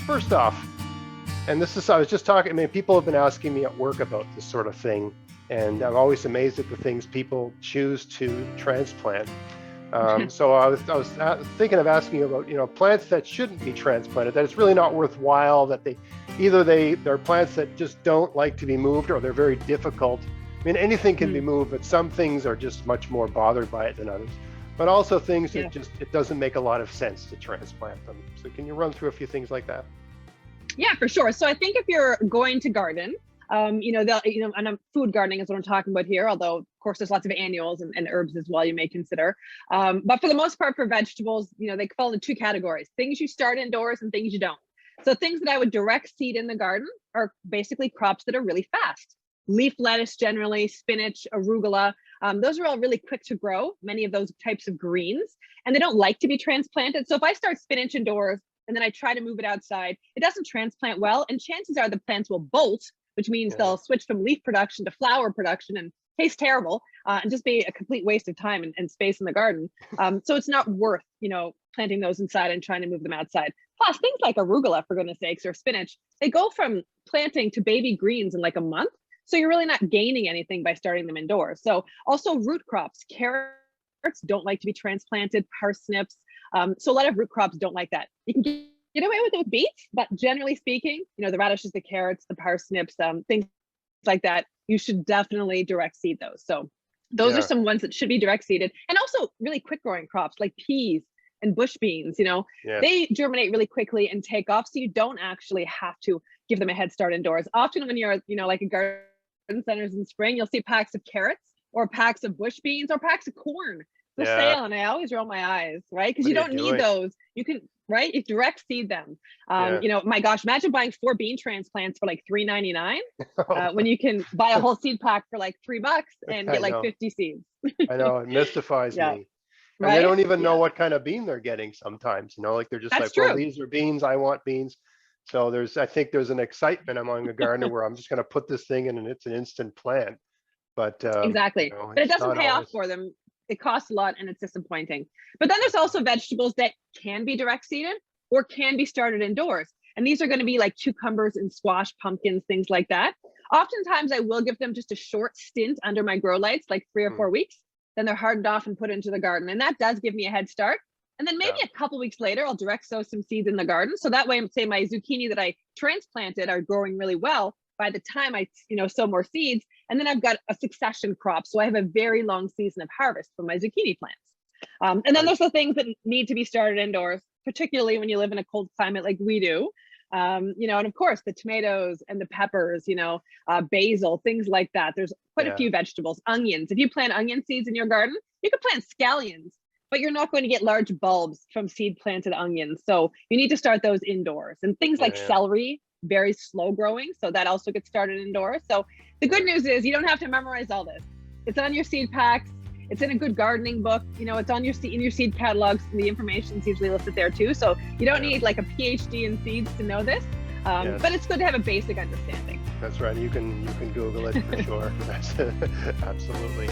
first off, and this is, I was just talking, I mean, people have been asking me at work about this sort of thing, and I'm always amazed at the things people choose to transplant. So I was thinking of asking you about, plants that shouldn't be transplanted, that it's really not worthwhile, that they're plants that just don't like to be moved, or they're very difficult. I mean, anything can be moved, but some things are just much more bothered by it than others. But also things that it doesn't make a lot of sense to transplant them. So can you run through a few things like that? Yeah, for sure. So I think if you're going to garden, and food gardening is what I'm talking about here, although of course there's lots of annuals and herbs as well you may consider. But for the most part, for vegetables, they fall into two categories: things you start indoors and things you don't. So things that I would direct seed in the garden are basically crops that are really fast. Leaf lettuce, generally, spinach, arugula. Those are all really quick to grow, many of those types of greens, and they don't like to be transplanted. So if I start spinach indoors and then I try to move it outside, it doesn't transplant well, and chances are the plants will bolt, which means they'll switch from leaf production to flower production and taste terrible, and just be a complete waste of time and space in the garden. So it's not worth, planting those inside and trying to move them outside. Plus, things like arugula, for goodness sakes, or spinach, they go from planting to baby greens in like a month. So you're really not gaining anything by starting them indoors. So also root crops, carrots don't like to be transplanted, parsnips. So a lot of root crops don't like that. You can get away with it with beets, but generally speaking, the radishes, the carrots, the parsnips, things like that, you should definitely direct seed those. So those are some ones that should be direct seeded. And also really quick growing crops like peas and bush beans, they germinate really quickly and take off. So you don't actually have to give them a head start indoors. Often when you're, like a garden centers in spring, you'll see packs of carrots or packs of bush beans or packs of corn for sale, and I always roll my eyes, right? Because you don't need those. You can, right? You direct seed them. My gosh, imagine buying 4 bean transplants for like $3.99 when you can buy a whole seed pack for like $3 and get like 50 seeds. I know, it mystifies me. And Right? they don't even know what kind of bean they're getting sometimes, like they're just well, these are beans, I want beans. So I think there's an excitement among a gardener where I'm just going to put this thing in and it's an instant plant. But exactly. But it doesn't pay off for them. It costs a lot and it's disappointing. But then there's also vegetables that can be direct seeded or can be started indoors. And these are going to be like cucumbers and squash, pumpkins, things like that. Oftentimes I will give them just a short stint under my grow lights, like 3 or 4 weeks. Then they're hardened off and put into the garden. And that does give me a head start. And then maybe a couple weeks later, I'll direct sow some seeds in the garden. So that way, say my zucchini that I transplanted are growing really well by the time I, sow more seeds. And then I've got a succession crop. So I have a very long season of harvest for my zucchini plants. And then there's the things that need to be started indoors, particularly when you live in a cold climate like we do. And of course, the tomatoes and the peppers, basil, things like that. There's quite a few vegetables, onions. If you plant onion seeds in your garden, you could plant scallions, but you're not going to get large bulbs from seed planted onions. So you need to start those indoors. And things like celery, very slow growing. So that also gets started indoors. So the good news is you don't have to memorize all this. It's on your seed packs. It's in a good gardening book. It's on in your seed catalogs. And the information's usually listed there too. So you don't need like a PhD in seeds to know this. But it's good to have a basic understanding. That's right. You can Google it for sure. That's absolutely.